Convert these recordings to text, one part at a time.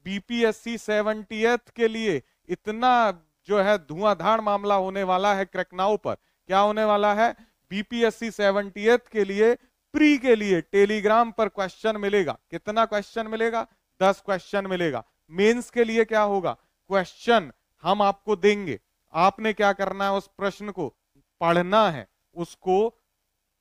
BPSC 70th के लिए इतना जो है धुआंधार मामला होने वाला है क्रैकनाउ पर। क्या होने वाला है? बीपीएससी 70th के लिए प्री के लिए टेलीग्राम पर क्वेश्चन मिलेगा। कितना क्वेश्चन मिलेगा? 10 क्वेश्चन मिलेगा। मेंस के लिए क्या होगा? क्वेश्चन हम आपको देंगे, आपने क्या करना है? उस प्रश्न को पढ़ना है, उसको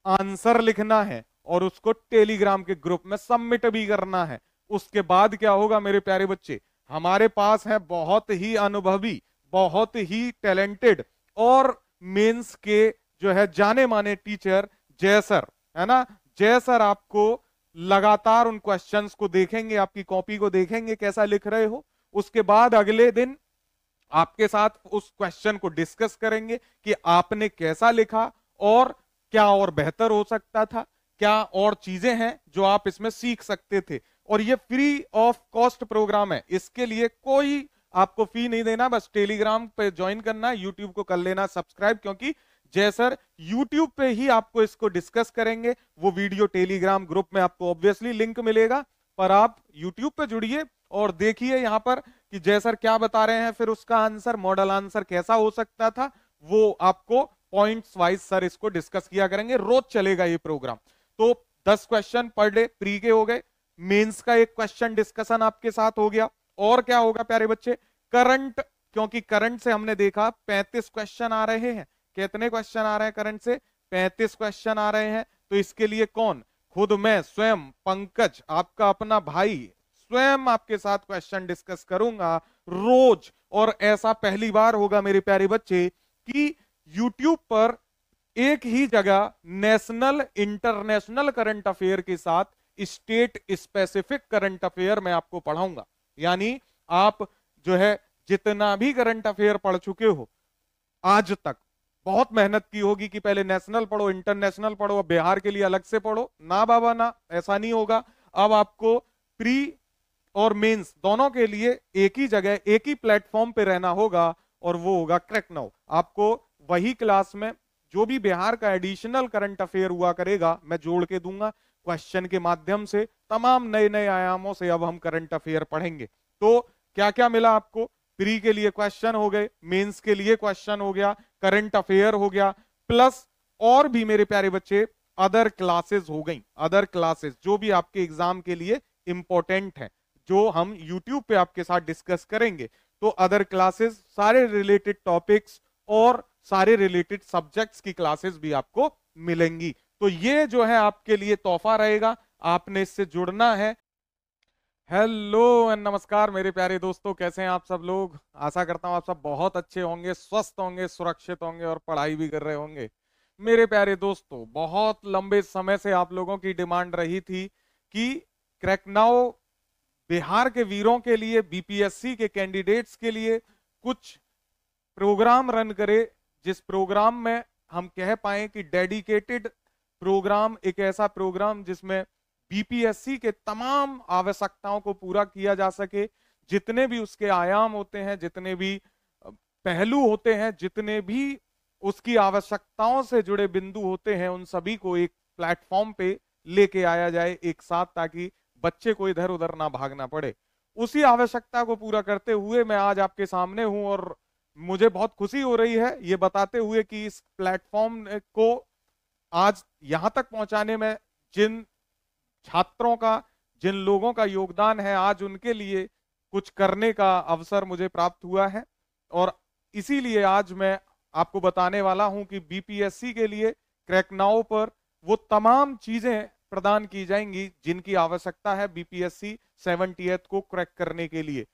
आंसर लिखना है और उसको टेलीग्राम के ग्रुप में सबमिट भी करना है। उसके बाद क्या होगा मेरे प्यारे बच्चे? हमारे पास है बहुत ही अनुभवी, बहुत ही टैलेंटेड और मेंस के जो है जाने माने टीचर जय सर, है ना। जय सर आपको लगातार उन क्वेश्चंस को देखेंगे, आपकी कॉपी को देखेंगे कैसा लिख रहे हो। उसके बाद अगले दिन आपके साथ उस क्वेश्चन को डिस्कस करेंगे कि आपने कैसा लिखा और क्या और बेहतर हो सकता था, क्या और चीजें हैं जो आप इसमें सीख सकते थे। और ये फ्री ऑफ कॉस्ट प्रोग्राम है, इसके लिए कोई आपको फी नहीं देना, बस टेलीग्राम पे ज्वाइन करना है, यूट्यूब को कर लेना सब्सक्राइब, क्योंकि जय सर यूट्यूब पे ही आपको इसको डिस्कस करेंगे। वो वीडियो टेलीग्राम ग्रुप में आपको ऑब्वियसली लिंक मिलेगा, पर आप यूट्यूब पे जुड़िए और देखिए यहां पर कि जय सर क्या बता रहे हैं, फिर उसका आंसर, मॉडल आंसर कैसा हो सकता था, वो आपको पॉइंट्स वाइज सर इसको डिस्कस किया करेंगे। रोज चलेगा ये प्रोग्राम। तो 10 क्वेश्चन पर डे प्री के हो गए, मेंस का एक क्वेश्चन डिस्कशन आपके साथ हो गया। और क्या होगा प्यारे बच्चे? करंट, क्योंकि करंट से हमने देखा 35 क्वेश्चन आ रहे हैं। कितने क्वेश्चन आ रहे हैं करंट से? 35 क्वेश्चन आ रहे हैं। तो इसके लिए कौन? खुद मैं स्वयं पंकज, आपका अपना भाई, स्वयं आपके साथ क्वेश्चन डिस्कस करूंगा रोज। और ऐसा पहली बार होगा मेरे प्यारे बच्चे कि YouTube पर एक ही जगह नेशनल इंटरनेशनल करंट अफेयर के साथ स्टेट स्पेसिफिक करंट अफेयर मैं आपको पढ़ाऊंगा। यानी आप जो है जितना भी करंट अफेयर पढ़ चुके हो आज तक, बहुत मेहनत की होगी कि पहले नेशनल पढ़ो, इंटरनेशनल पढ़ो, बिहार के लिए अलग से पढ़ो, ना बाबा ना, ऐसा नहीं होगा। अब आपको प्री और मेंस दोनों के लिए एक ही जगह, एक ही प्लेटफॉर्म पे रहना होगा, और वो होगा क्रैकनाउ। आपको वही क्लास में जो भी बिहार का एडिशनल करंट अफेयर हुआ करेगा मैं जोड़ के दूंगा क्वेश्चन के माध्यम से। तमाम नए नए आयामों से अब हम करंट अफेयर पढ़ेंगे। तो क्या क्या मिला आपको? प्री के लिए क्वेश्चन हो गए, मेंस के लिए क्वेश्चन हो गया, करंट अफेयर हो गया, प्लस और भी मेरे प्यारे बच्चे अदर क्लासेस हो गई। अदर क्लासेस जो भी आपके एग्जाम के लिए इंपॉर्टेंट है, जो हम यूट्यूब पे आपके साथ डिस्कस करेंगे। तो अदर क्लासेस, सारे रिलेटेड टॉपिक्स और सारे रिलेटेड सब्जेक्ट्स की क्लासेस भी आपको मिलेंगी। तो ये जो है आपके लिए तोहफा रहेगा, आपने इससे जुड़ना है। हेलो एंड नमस्कार मेरे प्यारे दोस्तों, कैसे हैं आप सब लोग? आशा करता हूं आप सब बहुत अच्छे होंगे, स्वस्थ होंगे, सुरक्षित होंगे और पढ़ाई भी कर रहे होंगे। मेरे प्यारे दोस्तों, बहुत लंबे समय से आप लोगों की डिमांड रही थी कि क्रैकनाउ बिहार के वीरों के लिए, बीपीएससी के कैंडिडेट्स के लिए कुछ प्रोग्राम रन करे, जिस प्रोग्राम में हम कह पाए कि डेडिकेटेड प्रोग्राम, एक ऐसा प्रोग्राम जिसमें बीपीएससी के तमाम आवश्यकताओं को पूरा किया जा सके। जितने भी उसके आयाम होते हैं, जितने भी पहलू होते हैं, जितने भी उसकी आवश्यकताओं से जुड़े बिंदु होते हैं, उन सभी को एक प्लेटफॉर्म पे लेके आया जाए एक साथ, ताकि बच्चे को इधर उधर ना भागना पड़े। उसी आवश्यकता को पूरा करते हुए मैं आज आपके सामने हूं, और मुझे बहुत खुशी हो रही है ये बताते हुए कि इस प्लेटफॉर्म को आज यहां तक पहुंचाने में जिन छात्रों का, जिन लोगों का योगदान है, आज उनके लिए कुछ करने का अवसर मुझे प्राप्त हुआ है। और इसीलिए आज मैं आपको बताने वाला हूं कि बीपीएससी के लिए क्रैकनाउ पर वो तमाम चीजें प्रदान की जाएंगी जिनकी आवश्यकता है बीपीएससी 70th को क्रैक करने के लिए।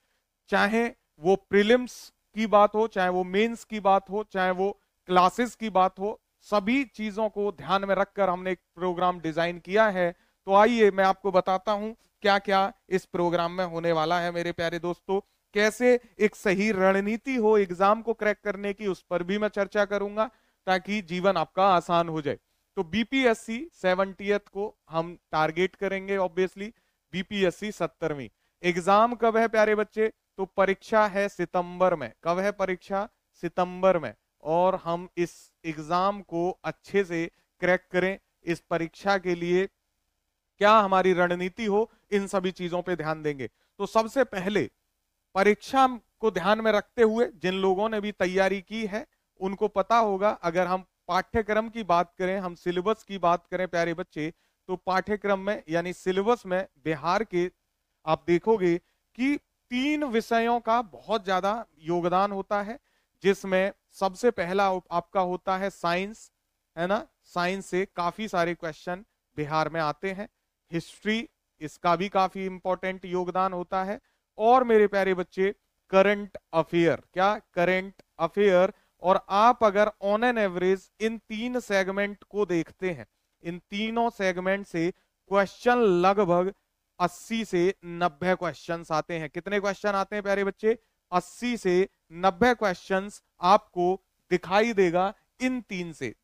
चाहे वो प्रीलिम्स की बात हो, चाहे वो मेंस की बात हो, चाहे वो क्लासेस की बात हो, सभी चीजों को ध्यान में रखकर हमने एक प्रोग्राम डिजाइन किया है। तो आइए मैं आपको बताता हूं क्या क्या इस प्रोग्राम में होने वाला है मेरे प्यारे दोस्तों। कैसे एक सही रणनीति हो एग्जाम को क्रैक करने की, उस पर भी मैं चर्चा करूंगा, ताकि जीवन आपका आसान हो जाए। तो बीपीएससी 70th को हम टारगेट करेंगे ऑब्वियसली। बीपीएससी 70वीं एग्जाम कब है प्यारे बच्चे? तो परीक्षा है सितंबर में। कब है परीक्षा? सितंबर में। और हम इस एग्जाम को अच्छे से क्रैक करें, इस परीक्षा के लिए क्या हमारी रणनीति हो, इन सभी चीजों पे ध्यान देंगे। तो सबसे पहले परीक्षा को ध्यान में रखते हुए जिन लोगों ने भी तैयारी की है उनको पता होगा, अगर हम पाठ्यक्रम की बात करें, हम सिलेबस की बात करें प्यारे बच्चे, तो पाठ्यक्रम में यानी सिलेबस में बिहार के आप देखोगे कि 3 विषयों का बहुत ज्यादा योगदान होता है, जिसमें सबसे पहला आपका होता है साइंस, है ना। साइंस से काफी सारे क्वेश्चन बिहार में आते हैं। हिस्ट्री, इसका भी काफी इंपॉर्टेंट योगदान होता है। और मेरे प्यारे बच्चे करंट अफेयर, क्या करंट अफेयर। और आप अगर on an average in 3 segment को देखते हैं, इन तीनों सेगमेंट से क्वेश्चन लगभग 80 से 90 क्वेश्चंस आते हैं। कितने क्वेश्चन आते हैं प्यारे बच्चे? 80 से 90 क्वेश्चंस आपको दिखाई देगा इन 3 से।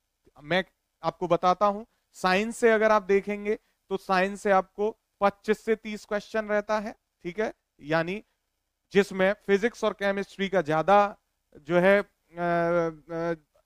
मैं आपको बताता हूं, साइंस से अगर आप देखेंगे तो साइंस से आपको 25 से 30 क्वेश्चन रहता है, ठीक है, यानी जिसमें फिजिक्स और केमिस्ट्री का ज्यादा जो है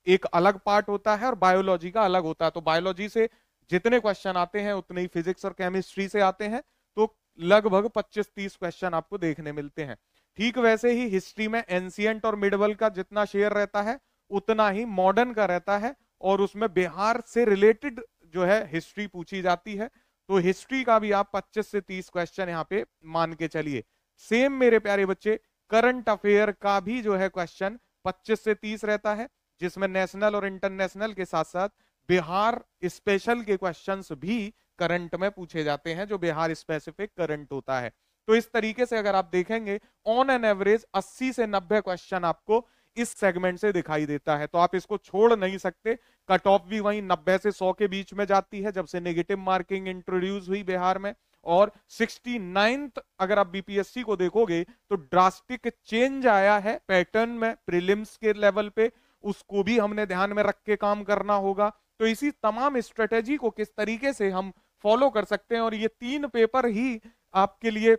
एक अलग पार्ट होता है और बायोलॉजी का अलग होता है। तो बायोलॉजी से जितने क्वेश्चन आते हैं उतने ही फिजिक्स और केमिस्ट्री से आते हैं, तो लगभग 25-30 क्वेश्चन आपको देखने मिलते हैं। ठीक वैसे ही हिस्ट्री में एंशिएंट और मिडवल का जितना शेयर रहता है उतना ही मॉडर्न का रहता है, और उसमें बिहार से रिलेटेड जो है हिस्ट्री पूछी जाती है। तो हिस्ट्री का भी आप 25 से 30 क्वेश्चन यहाँ पे मान के चलिए। सेम मेरे प्यारे बच्चे करंट अफेयर का भी जो है क्वेश्चन 25 से 30 रहता है, जिसमें नेशनल और इंटरनेशनल के साथ साथ बिहार स्पेशल के क्वेश्चंस भी करंट में पूछे जाते हैं, जो बिहार स्पेसिफिक करंट होता है। तो इस तरीके से अगर आप देखेंगे ऑन एन एवरेज 80 से 90 क्वेश्चन आपको इस सेगमेंट से दिखाई देता है। तो आप इसको छोड़ नहीं सकते। कट ऑफ भी वहीं 90 से 100 के बीच में जाती है जब से नेगेटिव मार्किंग इंट्रोड्यूस हुई बिहार में। और 69th अगर आप बीपीएससी को देखोगे तो ड्रास्टिक चेंज आया है पैटर्न में प्रीलिम्स के लेवल पे, उसको भी हमने ध्यान में रख के काम करना होगा। तो इसी तमाम स्ट्रेटेजी को किस तरीके से हम फॉलो कर सकते हैं, और ये 3 पेपर ही आपके लिए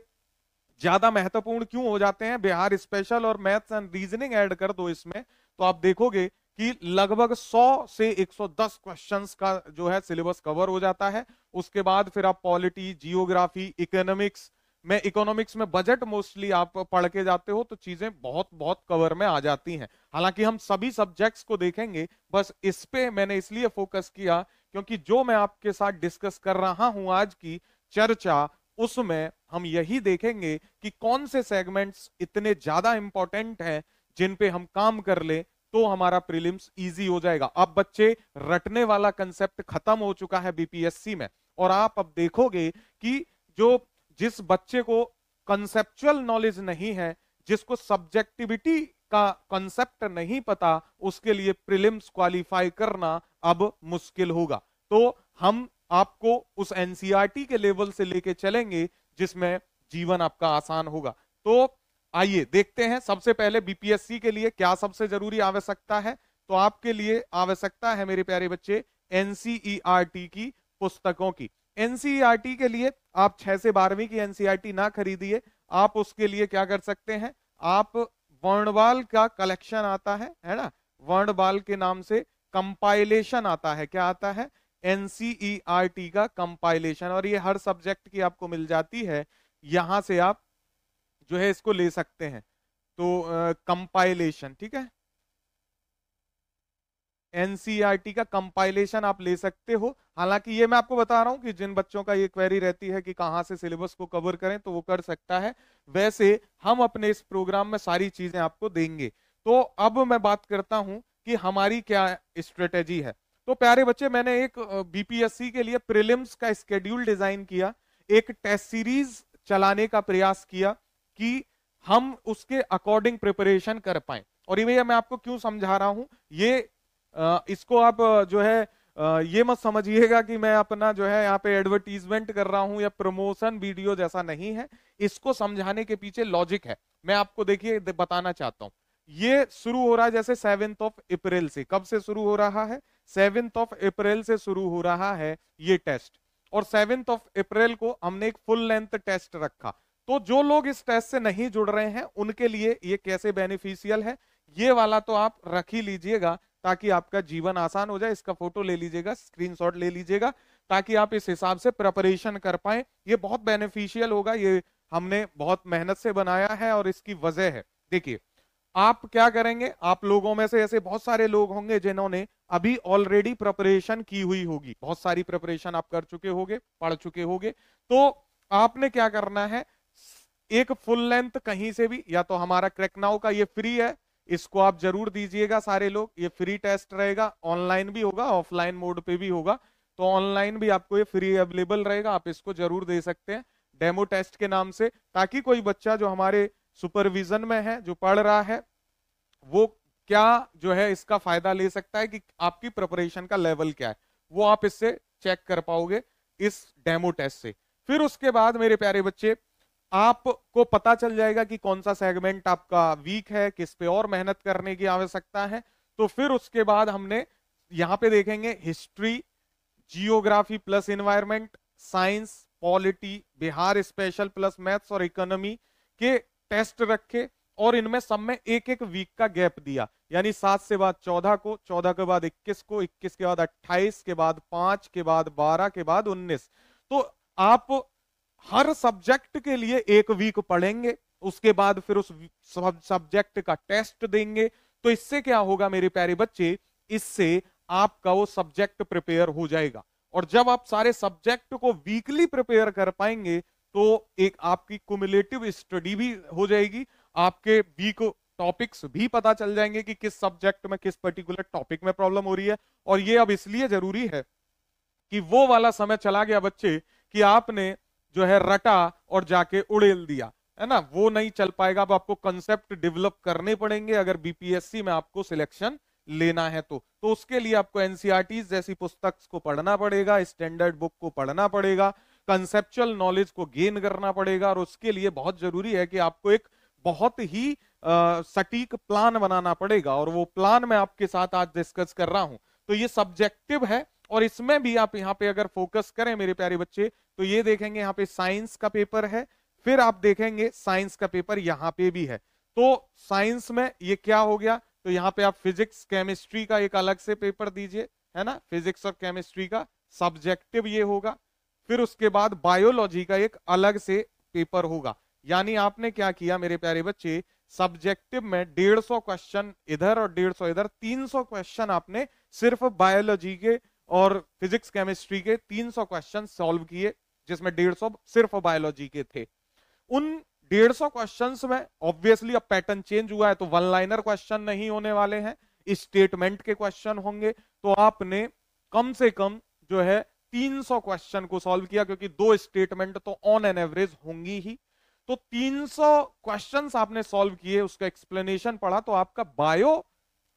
ज्यादा महत्वपूर्ण क्यों हो जाते हैं, बिहार स्पेशल और मैथ्स एंड रीजनिंग ऐड कर दो इसमें, तो आप देखोगे कि लगभग 100 से 110 क्वेश्चंस का जो है सिलेबस कवर हो जाता है। उसके बाद फिर आप पॉलिटी, जियोग्राफी, इकोनॉमिक्स में, इकोनॉमिक्स में बजट मोस्टली आप पढ़ के जाते हो, तो चीजें बहुत बहुत कवर में आ जाती हैं। हालांकि हम सभी सब्जेक्ट्स को देखेंगे, बस इस पे मैंने इसलिए फोकस किया क्योंकि जो मैं आपके साथ डिस्कस कर रहा हूं आज की चर्चा, उसमें हम यही देखेंगे कि कौन से सेगमेंट्स इतने ज्यादा इंपॉर्टेंट हैं जिन पे हम काम कर ले तो हमारा प्रीलिम्स इजी हो जाएगा। अब बच्चे रटने वाला कंसेप्ट खत्म हो चुका है बीपीएससी में, और आप अब देखोगे कि जिस बच्चे को कंसेप्चुअल नॉलेज नहीं है, जिसको सब्जेक्टिविटी का कंसेप्ट नहीं पता, उसके लिए प्रीलिम्स क्वालिफाई करना अब मुश्किल होगा। तो हम आपको उस एनसीईआरटी के लेवल से लेके चलेंगे जिसमें जीवन आपका आसान होगा। तो आइए देखते हैं सबसे पहले बीपीएससी के लिए क्या सबसे जरूरी आवश्यकता है। तो आपके लिए आवश्यकता है मेरे प्यारे बच्चे एनसीईआरटी की पुस्तकों की। एनसीईआरटी के लिए आप 6 से 12वीं की एनसीईआरटी ना खरीदिए, आप उसके लिए क्या कर सकते हैं, आप वर्णवाल का कलेक्शन आता है ना, वर्णवाल के नाम से कंपाइलेशन आता है, क्या आता है, एनसीईआरटी का कंपाइलेशन, और ये हर सब्जेक्ट की आपको मिल जाती है, यहां से आप जो है इसको ले सकते हैं। तो कंपाइलेशन, ठीक है, एनसीईआरटी का कंपाइलेशन आप ले सकते हो। हालांकि ये मैं आपको बता रहा हूं कि जिन बच्चों का ये क्वेरी रहती है कि कहां से सिलेबस को कवर करें, तो वो कर सकता है। वैसे हम अपने इस प्रोग्राम में सारी चीजें आपको देंगे। तो अब मैं बात करता हूं कि हमारी क्या स्ट्रेटेजी है। तो प्यारे बच्चे, मैंने एक बीपीएससी के लिए प्रीलिम्स का स्केड्यूल डिजाइन किया, एक टेस्ट सीरीज चलाने का प्रयास किया कि हम उसके अकॉर्डिंग प्रिपरेशन कर पाए। और ये मैं आपको क्यों समझा रहा हूं, ये इसको आप जो है ये मत समझिएगा कि मैं अपना जो है यहाँ पे एडवर्टीजमेंट कर रहा हूं या प्रमोशन वीडियो जैसा नहीं है। इसको समझाने के पीछे लॉजिक है, मैं आपको देखिए बताना चाहता हूं। ये शुरू हो रहा है जैसे 7th ऑफ अप्रैल से। कब से शुरू हो रहा है, 7th ऑफ अप्रैल से शुरू हो रहा है ये टेस्ट, और 7th ऑफ अप्रैल को हमने एक फुल लेंथ टेस्ट रखा। तो जो लोग इस टेस्ट से नहीं जुड़ रहे हैं उनके लिए ये कैसे बेनिफिशियल है, ये वाला तो आप रख ही लीजिएगा ताकि आपका जीवन आसान हो जाए। इसका फोटो ले लीजिएगा, स्क्रीनशॉट ले लीजिएगा, ताकि आप इस हिसाब से प्रिपरेशन कर पाए। ये बहुत बेनिफिशियल होगा, ये हमने बहुत मेहनत से बनाया है और इसकी वजह है, देखिए आप क्या करेंगे, आप लोगों में से ऐसे बहुत सारे लोग होंगे जिन्होंने अभी ऑलरेडी प्रिपरेशन की हुई होगी, बहुत सारी प्रिपरेशन आप कर चुके होंगे, पढ़ चुके होंगे। तो आपने क्या करना है, एक फुल लेंथ कहीं से भी, या तो हमारा क्रैक नाउ का ये फ्री है, इसको आप जरूर दीजिएगा सारे लोग, ये फ्री टेस्ट रहेगा, ऑनलाइन भी होगा ऑफलाइन मोड पे भी होगा, तो ऑनलाइन भी आपको ये फ्री अवेलेबल रहेगा, आप इसको जरूर दे सकते हैं डेमो टेस्ट के नाम से, ताकि कोई बच्चा जो हमारे सुपरविजन में है, जो पढ़ रहा है, वो क्या जो है इसका फायदा ले सकता है कि आपकी प्रिपरेशन का लेवल क्या है, वो आप इससे चेक कर पाओगे इस डेमो टेस्ट से। फिर उसके बाद मेरे प्यारे बच्चे, आपको पता चल जाएगा कि कौन सा सेगमेंट आपका वीक है, किस पे और मेहनत करने की आवश्यकता है। तो फिर उसके बाद हमने यहां पे देखेंगे history, geography plus environment, science, polity, Bihar special plus maths और इकोनॉमी के टेस्ट रखे, और इनमें सब में एक एक वीक का गैप दिया, यानी 7 से बाद 14 को, 14 के बाद 21 को, 21 के बाद 28 के बाद 5 के बाद 12 के बाद 19। तो आप हर सब्जेक्ट के लिए एक वीक पढ़ेंगे, उसके बाद फिर उस सब्जेक्ट का टेस्ट देंगे। तो इससे क्या होगा मेरे प्यारे बच्चे, इससे आपका वो सब्जेक्ट प्रिपेयर हो जाएगा, और जब आप सारे सब्जेक्ट को वीकली प्रिपेयर कर पाएंगे तो एक आपकी कुमुलेटिव स्टडी भी हो जाएगी, आपके वीक टॉपिक्स भी पता चल जाएंगे कि किस सब्जेक्ट में किस पर्टिकुलर टॉपिक में प्रॉब्लम हो रही है। और ये अब इसलिए जरूरी है कि वो वाला समय चला गया बच्चे कि आपने जो है रटा और जाके उड़ेल दिया, है ना, वो नहीं चल पाएगा। अब आपको कंसेप्ट डेवलप करने पड़ेंगे अगर बीपीएससी में आपको सिलेक्शन लेना है तो उसके लिए आपको एनसीईआरटी जैसी पुस्तक को पढ़ना पड़ेगा, स्टैंडर्ड बुक को पढ़ना पड़ेगा, कंसेप्चुअल नॉलेज को गेन करना पड़ेगा, और उसके लिए बहुत जरूरी है कि आपको एक बहुत ही सटीक प्लान बनाना पड़ेगा, और वो प्लान मैं आपके साथ आज डिस्कस कर रहा हूं। तो ये सब्जेक्टिव है, और इसमें भी आप यहाँ पे अगर फोकस करें मेरे प्यारे बच्चे, तो ये देखेंगे यहाँ पे साइंस का पेपर है, फिर आप देखेंगे साइंस का पेपर यहाँ पे भी है। तो साइंस में ये क्या हो गया, तो यहाँ पे आप फिजिक्स केमिस्ट्री का एक अलग से पेपर दीजिए, है ना, फिजिक्स और केमिस्ट्री का सब्जेक्टिव ये होगा। फिर उसके बाद बायोलॉजी का एक अलग से पेपर होगा। यानी आपने क्या किया मेरे प्यारे बच्चे, सब्जेक्टिव में 150 क्वेश्चन इधर और 150 इधर, 300 क्वेश्चन आपने सिर्फ बायोलॉजी के और फिजिक्स केमिस्ट्री के 300 क्वेश्चन सॉल्व किए, जिसमें 150 सिर्फ बायोलॉजी के थे। उन 150 क्वेश्चंस में ऑब्वियसली अब पैटर्न चेंज हुआ है, तो वन लाइनर क्वेश्चन नहीं होने वाले हैं, स्टेटमेंट के क्वेश्चन होंगे। तो आपने कम से कम जो है 300 क्वेश्चन को सॉल्व किया, क्योंकि 2 स्टेटमेंट तो ऑन एन एवरेज होंगी ही। तो 300 क्वेश्चंस आपने सॉल्व किए, उसका एक्सप्लेनेशन पढ़ा, तो आपका बायो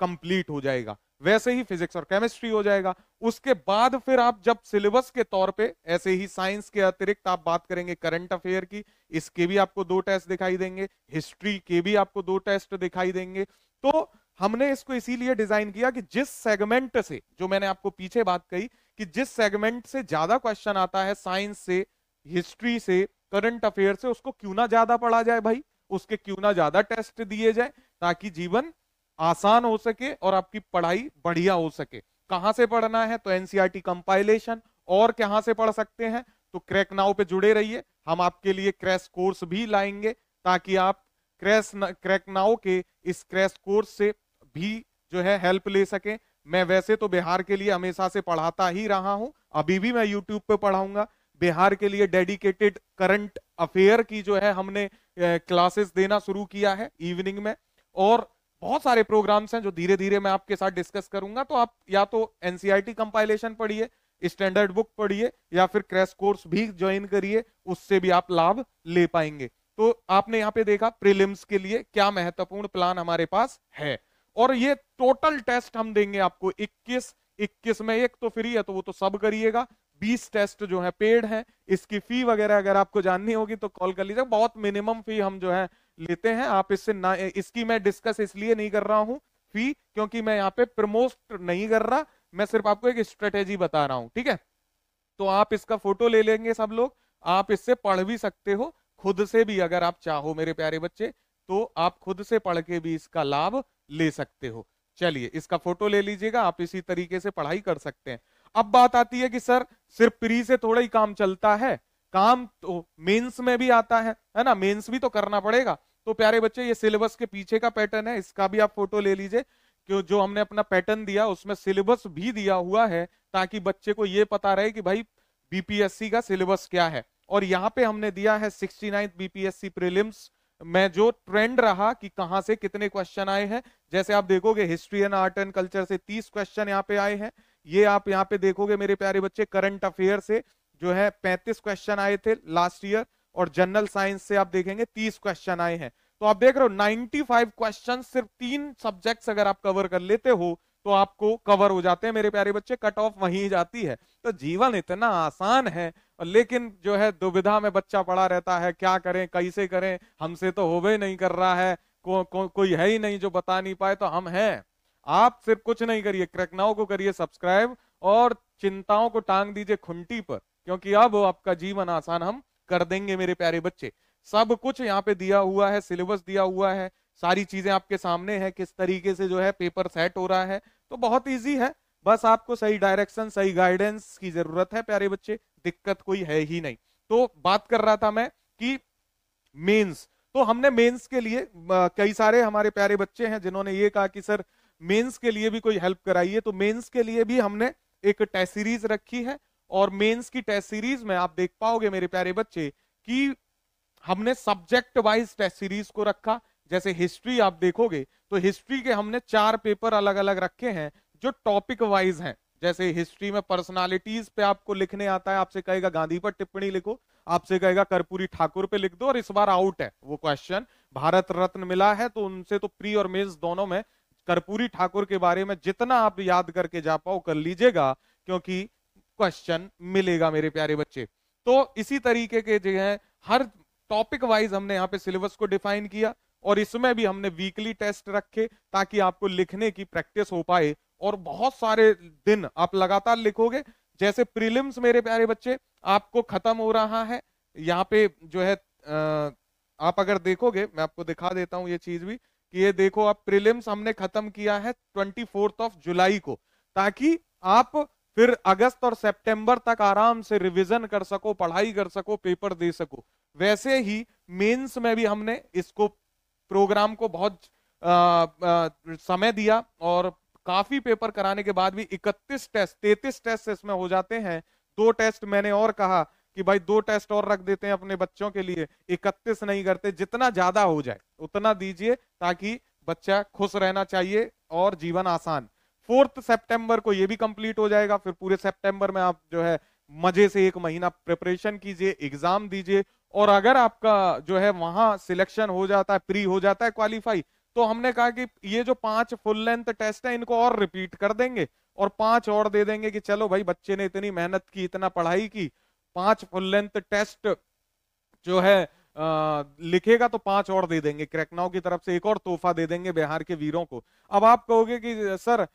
कंप्लीट हो जाएगा। वैसे ही फिजिक्स और केमिस्ट्री हो जाएगा। उसके बाद फिर आप जब सिलेबस के तौर पे ऐसे ही साइंस के अतिरिक्त आप बात करेंगे करंट अफेयर की, इसके भी आपको 2 टेस्ट दिखाई देंगे, हिस्ट्री के भी आपको 2 टेस्ट दिखाई देंगे। तो हमने इसको इसीलिए डिजाइन किया कि जिस सेगमेंट से, जो मैंने आपको पीछे बात कही कि जिस सेगमेंट से ज्यादा क्वेश्चन आता है, साइंस से, हिस्ट्री से, करंट अफेयर से, उसको क्यों ना ज्यादा पढ़ा जाए भाई, उसके क्यों ना ज्यादा टेस्ट दिए जाए, ताकि जीवन आसान हो सके और आपकी पढ़ाई बढ़िया हो सके। कहां से पढ़ना है, तो एनसीईआरटी कंपाइलेशन। और कहां से पढ़ सकते हैं, तो क्रैक नाउ पे जुड़े रहिए, हम आपके लिए क्रैश कोर्स भी लाएंगे, ताकि आप क्रैक नाउ के इस क्रैश कोर्स से भी जो है हेल्प ले सकें। मैं वैसे तो बिहार के लिए हमेशा से पढ़ाता ही रहा हूं, अभी भी मैं यूट्यूब पे पढ़ाऊंगा। बिहार के लिए डेडिकेटेड करंट अफेयर की जो है हमने क्लासेस देना शुरू किया है इवनिंग में, और बहुत सारे प्रोग्राम्स हैं जो धीरे धीरे मैं आपके साथ डिस्कस करूंगा। तो आप या तो एनसीईआरटी कंपाइलेशन पढ़िए, स्टैंडर्ड बुक पढ़िए, या फिर क्रैश कोर्स भी ज्वाइन करिए, उससे भी आप लाभ ले पाएंगे। तो आपने यहाँ पे देखा प्रीलिम्स के लिए क्या महत्वपूर्ण प्लान हमारे पास है। और ये टोटल टेस्ट हम देंगे आपको 21 में, एक तो फ्री है तो वो तो सब करिएगा, 20 टेस्ट जो है पेड है। इसकी फी वगैरह अगर आपको जाननी होगी तो कॉल कर लीजिए, बहुत मिनिमम फी हम जो है लेते हैं। आप इससे ना, इसकी मैं डिस्कस इसलिए नहीं कर रहा हूं फी, क्योंकि मैं यहाँ पे प्रमोट नहीं कर रहा, मैं सिर्फ आपको एक स्ट्रेटेजी बता रहा हूं, ठीक है। तो आप इसका फोटो ले लेंगे सब लोग, आप इससे पढ़ भी सकते हो खुद से भी, अगर आप चाहो मेरे प्यारे बच्चे, तो आप खुद से पढ़ के भी इसका लाभ ले सकते हो। चलिए इसका फोटो ले लीजिएगा, आप इसी तरीके से पढ़ाई कर सकते हैं। अब बात आती है कि सर सिर्फ प्री से थोड़ा ही काम चलता है, काम तो मेंस में भी आता है ना, मेंस भी तो करना पड़ेगा। तो प्यारे बच्चे ये सिलेबस के पीछे का पैटर्न है, इसका भी आप फोटो ले लीजिए, कि जो हमने अपना पैटर्न दिया उसमें सिलेबस भी दिया हुआ है, ताकि बच्चे को ये पता रहे कि भाई बीपीएससी का सिलेबस क्या है। और यहाँ पे हमने दिया है 69 बीपीएससी प्रीलिम्स में जो ट्रेंड रहा कि कहां से कितने क्वेश्चन आए हैं। जैसे आप देखोगे history and art and culture से 30 क्वेश्चन यहाँ पे आए हैं। ये आप यहाँ पे देखोगे मेरे प्यारे बच्चे करंट अफेयर से जो है 35 क्वेश्चन आए थे लास्ट ईयर, और जनरल साइंस से आप देखेंगे 30 क्वेश्चन आए हैं। तो आप देख रहे हो 95 क्वेश्चन सिर्फ 3 सब्जेक्ट्स अगर आप कवर कर लेते हो तो आपको कवर हो जाते हैं मेरे प्यारे बच्चे, कट ऑफ वहीं जाती है। तो जीवन इतना आसान है, लेकिन जो है दुविधा में बच्चा पड़ा रहता है, क्या करें कैसे करें, हमसे तो होवे नहीं कर रहा है, कोई है ही नहीं जो बता नहीं पाए, तो हम हैं। आप सिर्फ कुछ नहीं करिए, क्रैक नाउ को करिए सब्सक्राइब और चिंताओं को टांग दीजिए खुंटी पर, क्योंकि अब आपका जीवन आसान हम कर देंगे मेरे प्यारे बच्चे। सब कुछ यहाँ पे दिया हुआ है, सिलेबस दिया हुआ है, सारी चीजें आपके सामने है, किस तरीके से जो है पेपर सेट हो रहा है। तो बहुत इजी है, बस आपको सही डायरेक्शन सही गाइडेंस की जरूरत है प्यारे बच्चे, दिक्कत कोई है ही नहीं। तो बात कर रहा था मैं कि मेंस, तो हमने मेंस के लिए कई सारे हमारे प्यारे बच्चे हैं जिन्होंने ये कहा कि सर मेंस के लिए भी कोई हेल्प कराइए। तो मेंस के लिए भी हमने एक टेस्ट सीरीज रखी है, और मेंस की टेस्ट सीरीज में आप देख पाओगे मेरे प्यारे बच्चे कि हमने सब्जेक्ट वाइज टेस्ट सीरीज को रखा। जैसे हिस्ट्री आप देखोगे तो हिस्ट्री के हमने 4 पेपर अलग अलग रखे हैं जो टॉपिक वाइज हैं। जैसे हिस्ट्री में पर्सनालिटीज पे आपको लिखने आता है, आपसे कहेगा गांधी पर टिप्पणी लिखो, आपसे कहेगा कर्पूरी ठाकुर पे लिख दो, और इस बार आउट है वो क्वेश्चन, भारत रत्न मिला है तो उनसे तो प्री और मेंस दोनों में कर्पूरी ठाकुर के बारे में जितना आप याद करके जा पाओ कर लीजिएगा, क्योंकि क्वेश्चन मिलेगा मेरे प्यारे बच्चे। तो इसी तरीके के जो है हर टॉपिक वाइज हमने यहाँ पे सिलेबस को डिफाइन किया, और इसमें भी हमने वीकली टेस्ट रखे ताकि आपको लिखने की प्रैक्टिस हो पाए, और बहुत सारे दिन आप लगातार लिखोगे। जैसे प्रीलिम्स मेरे प्यारे बच्चे आपको खत्म हो रहा है, यहाँ पे जो है आप अगर देखोगे, मैं आपको दिखा देता हूं ये चीज भी, कि ये देखो आप प्रीलिम्स हमने खत्म किया है 24 जुलाई को, ताकि आप फिर अगस्त और सितंबर तक आराम से रिवीजन कर सको, पढ़ाई कर सको, पेपर दे सको। वैसे ही मेंस में भी हमने इसको प्रोग्राम को बहुत समय दिया, और काफी पेपर कराने के बाद भी 31 टेस्ट 33 टेस्ट इसमें हो जाते हैं। 2 टेस्ट मैंने और कहा कि भाई 2 टेस्ट और रख देते हैं अपने बच्चों के लिए, 31 नहीं करते, जितना ज्यादा हो जाए उतना दीजिए, ताकि बच्चा खुश रहना चाहिए और जीवन आसान। 4 सितंबर को ये भी कंप्लीट हो जाएगा, फिर पूरे सितंबर में आप जो है मजे से 1 महीना प्रिपरेशन कीजिए, एग्जाम दीजिए, और अगर आपका जो है वहां सिलेक्शन हो जाता है, प्री हो जाता है, क्वालिफाई, तो हमने कहा कि ये जो 5 फुल लेंथ टेस्ट है इनको और रिपीट कर देंगे, और 5 और दे देंगे कि चलो भाई बच्चे ने इतनी मेहनत की, इतना पढ़ाई की, 5 फुल लेंथ टेस्ट जो है लिखेगा तो 5 और दे देंगे। क्रैक नाउ की तरफ से एक और तोहफा दे देंगे बिहार के वीरों को। अब आप कहोगे कि सर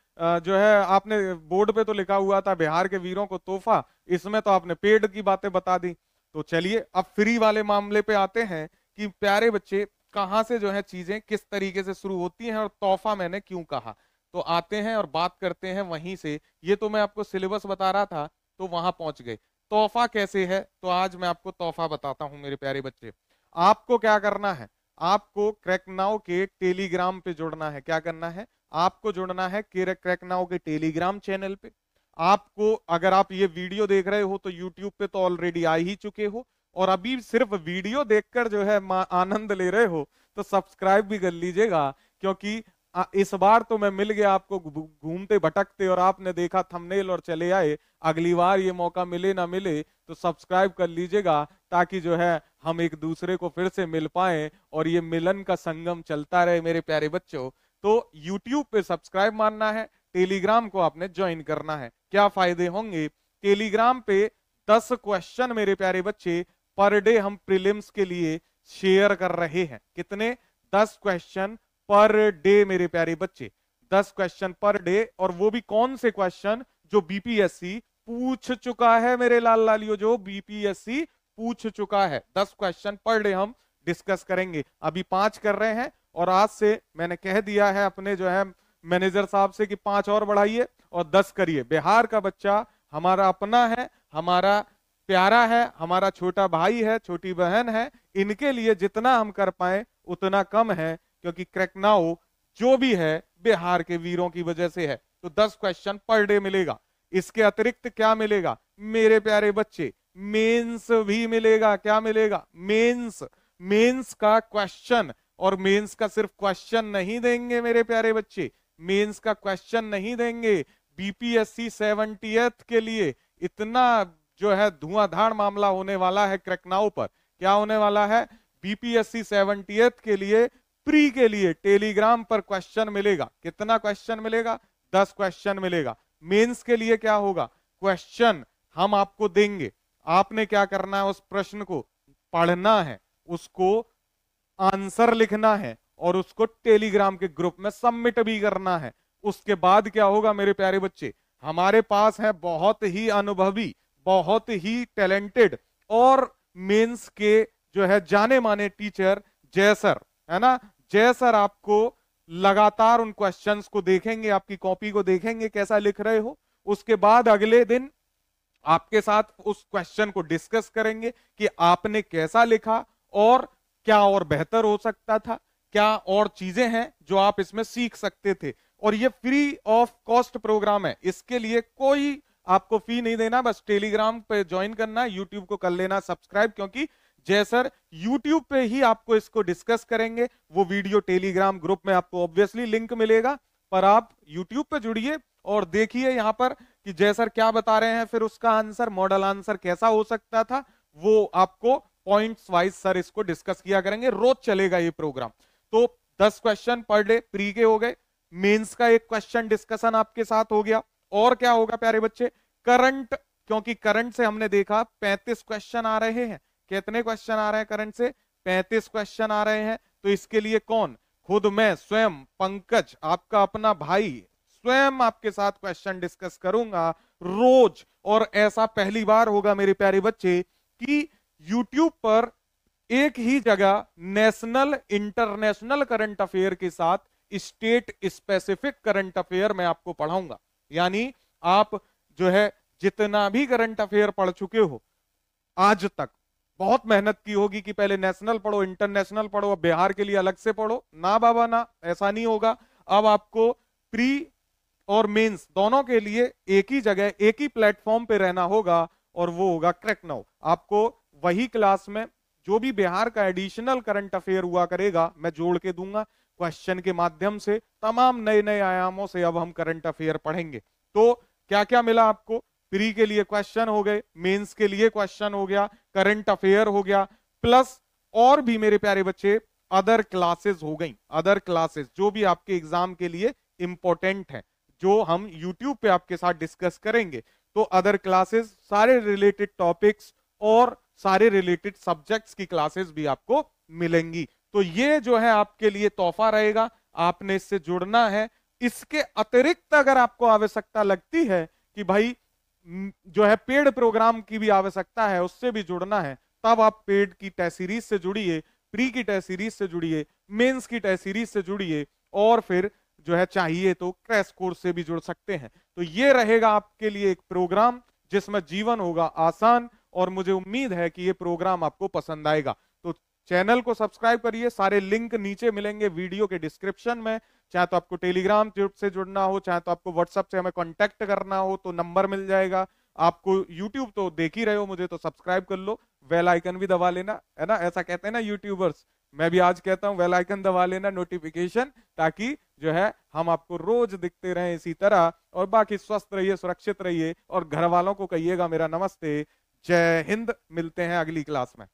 जो है आपने बोर्ड पे तो लिखा हुआ था बिहार के वीरों को तोहफा, इसमें तो आपने पेड की बातें बता दी। तो चलिए अब फ्री वाले मामले पे आते हैं कि प्यारे बच्चे कहां से जो है चीजें किस तरीके से शुरू होती हैं, और तोहफा मैंने क्यों कहा। तो आते हैं और बात करते हैं वहीं से। ये तो मैं आपको सिलेबस बता रहा था, तो वहां पहुंच गए। तोहफा कैसे है, तो आज मैं आपको तोहफा बताता हूं मेरे प्यारे बच्चे। आपको क्या करना है, आपको क्रैक नाउ के टेलीग्राम पे जुड़ना है। क्या करना है, आपको जुड़ना है क्रैक नाउ के टेलीग्राम चैनल पे। आपको अगर आप ये वीडियो देख रहे हो तो यूट्यूब पे तो ऑलरेडी आ ही चुके हो, और अभी सिर्फ वीडियो देखकर जो है आनंद ले रहे हो तो सब्सक्राइब भी कर लीजिएगा, क्योंकि इस बार तो मैं मिल गया आपको घूमते भटकते, और आपने देखा थंबनेल और चले आए। अगली बार ये मौका मिले ना मिले तो सब्सक्राइब कर लीजिएगा, ताकि जो है हम एक दूसरे को फिर से मिल पाए और ये मिलन का संगम चलता रहे मेरे प्यारे बच्चों। तो YouTube पे सब्सक्राइब मारना है, टेलीग्राम को आपने ज्वाइन करना है। क्या फायदे होंगे, टेलीग्राम पे 10 क्वेश्चन मेरे प्यारे बच्चे पर डे हम प्रीलिम्स के लिए शेयर कर रहे हैं। कितने, 10 क्वेश्चन पर डे मेरे प्यारे बच्चे, 10 क्वेश्चन पर डे, और वो भी कौन से क्वेश्चन जो बीपीएससी पूछ चुका है मेरे लाल लालियो, जो बीपीएससी पूछ चुका है। 10 क्वेश्चन पर डे हम डिस्कस करेंगे। अभी 5 कर रहे हैं, और आज से मैंने कह दिया है अपने जो है मैनेजर साहब से कि 5 और बढ़ाइए और 10 करिए। बिहार का बच्चा हमारा अपना है, हमारा प्यारा है, हमारा छोटा भाई है, छोटी बहन है, इनके लिए जितना हम कर पाए उतना कम है, क्योंकि क्रैकनाउ जो भी है बिहार के वीरों की वजह से है। तो 10 क्वेश्चन पर डे मिलेगा। इसके अतिरिक्त क्या मिलेगा मेरे प्यारे बच्चे? मेंस भी मिलेगा। क्या मिलेगा? मेंस। मेंस का क्वेश्चन, और मेंस का सिर्फ क्वेश्चन नहीं देंगे मेरे प्यारे बच्चे, मेंस का क्वेश्चन नहीं देंगे। बीपीएससी 70th के लिए इतना जो है धुआंधार मामला होने वाला है क्रैकनाउ पर। क्या होने वाला है? बीपीएससी 70th के लिए प्री के लिए टेलीग्राम पर क्वेश्चन मिलेगा। कितना क्वेश्चन मिलेगा? 10 क्वेश्चन मिलेगा। मेंस के लिए क्या होगा? क्वेश्चन हम आपको देंगे, आपने क्या करना है? उस प्रश्न को पढ़ना है, उसको आंसर लिखना है और उसको टेलीग्राम के ग्रुप में सबमिट भी करना है। उसके बाद क्या होगा मेरे प्यारे बच्चे? हमारे पास है बहुत ही अनुभवी, बहुत ही टैलेंटेड और मेंस के जो है जाने माने टीचर जय सर, है ना? जय सर आपको लगातार उन क्वेश्चंस को देखेंगे, आपकी कॉपी को देखेंगे कैसा लिख रहे हो। उसके बाद अगले दिन आपके साथ उस क्वेश्चन को डिस्कस करेंगे कि आपने कैसा लिखा और क्या और बेहतर हो सकता था, क्या और चीजें हैं जो आप इसमें सीख सकते थे। और ये फ्री ऑफ कॉस्ट प्रोग्राम है, इसके लिए कोई आपको फी नहीं देना, बस टेलीग्राम पे ज्वाइन करना, यूट्यूब को कर लेना सब्सक्राइब, क्योंकि जय सर यूट्यूब पे ही आपको इसको डिस्कस करेंगे। वो वीडियो टेलीग्राम ग्रुप में आपको ऑब्वियसली लिंक मिलेगा, पर आप यूट्यूब पे जुड़िए और देखिए यहां पर कि जय सर क्या बता रहे हैं, फिर उसका आंसर, मॉडल आंसर कैसा हो सकता था, वो आपको पॉइंट्स वाइज सर इसको डिस्कस किया करेंगे। रोज चलेगा ये प्रोग्राम। तो 10 क्वेश्चन पर डे प्री के हो गए, मेंस का एक क्वेश्चन डिस्कशन आपके साथ हो गया। और क्या होगा प्यारे बच्चे? करंट, क्योंकि करंट से हमने देखा 35 क्वेश्चन आ रहे हैं। कितने क्वेश्चन आ रहे हैं करंट से? 35 क्वेश्चन आ रहे हैं। तो इसके लिए कौन? खुद मैं स्वयं पंकज, आपका अपना भाई, स्वयं आपके साथ क्वेश्चन डिस्कस करूंगा रोज। और ऐसा पहली बार होगा मेरे प्यारे बच्चे कि यूट्यूब पर एक ही जगह नेशनल इंटरनेशनल करंट अफेयर के साथ स्टेट स्पेसिफिक करंट अफेयर मैं आपको पढ़ाऊंगा। यानी आप जो है जितना भी करंट अफेयर पढ़ चुके हो आज तक, बहुत मेहनत की होगी कि पहले नेशनल पढ़ो, इंटरनेशनल पढ़ो, अब बिहार के लिए अलग से पढ़ो, ना बाबा ना, ऐसा नहीं होगा। अब आपको प्री और मेंस दोनों के लिए एक ही जगह, एक ही प्लेटफॉर्म पे रहना होगा, और वो होगा क्रैकनाउ। आपको वही क्लास में जो भी बिहार का एडिशनल करंट अफेयर हुआ करेगा मैं जोड़ के दूंगा क्वेश्चन के माध्यम से। तमाम नए नए आयामों से अब हम करंट अफेयर पढ़ेंगे। तो क्या क्या मिला आपको? प्री के लिए क्वेश्चन हो गए, मेंस के लिए क्वेश्चन हो गया, करंट अफेयर हो गया, प्लस और भी मेरे प्यारे बच्चे अदर क्लासेस हो गई। अदर क्लासेस जो भी आपके एग्जाम के लिए इंपॉर्टेंट है, जो हम यूट्यूब पे आपके साथ डिस्कस करेंगे। तो अदर क्लासेस, सारे रिलेटेड टॉपिक्स और सारे रिलेटेड सब्जेक्ट्स की क्लासेस भी आपको मिलेंगी। तो ये जो है आपके लिए तोहफा रहेगा, आपने इससे जुड़ना है। इसके अतिरिक्त अगर आपको आवश्यकता लगती है कि भाई जो है पेड प्रोग्राम की भी आवश्यकता है, उससे भी जुड़ना है, तब आप पेड की टेस्ट सीरीज से जुड़िए, प्री की टेस्ट सीरीज से जुड़िए, मेंस की टेस्ट सीरीज से जुड़िए, और फिर जो है चाहिए तो क्रैश कोर्स से भी जुड़ सकते हैं। तो ये रहेगा आपके लिए एक प्रोग्राम जिसमें जीवन होगा आसान, और मुझे उम्मीद है कि ये प्रोग्राम आपको पसंद आएगा। तो चैनल को सब्सक्राइब करिए, सारे लिंक नीचे मिलेंगे वीडियो के डिस्क्रिप्शन में। चाहे तो आपको टेलीग्राम से जुड़ना हो, चाहे तो आपको व्हाट्सएप से हमें कांटेक्ट करना हो तो नंबर मिल जाएगा आपको। यूट्यूब तो देख ही रहे हो मुझे, तो सब्सक्राइब कर लो, बेल आइकन भी दबा लेना, है ना? ऐसा कहते हैं ना यूट्यूबर्स, मैं भी आज कहता हूं बेल आइकन दबा लेना, नोटिफिकेशन, ताकि जो है हम आपको रोज दिखते रहें इसी तरह। और बाकी स्वस्थ रहिए, सुरक्षित रहिए, और घर वालों को कहिएगा मेरा नमस्ते। जय हिंद। मिलते हैं अगली क्लास में।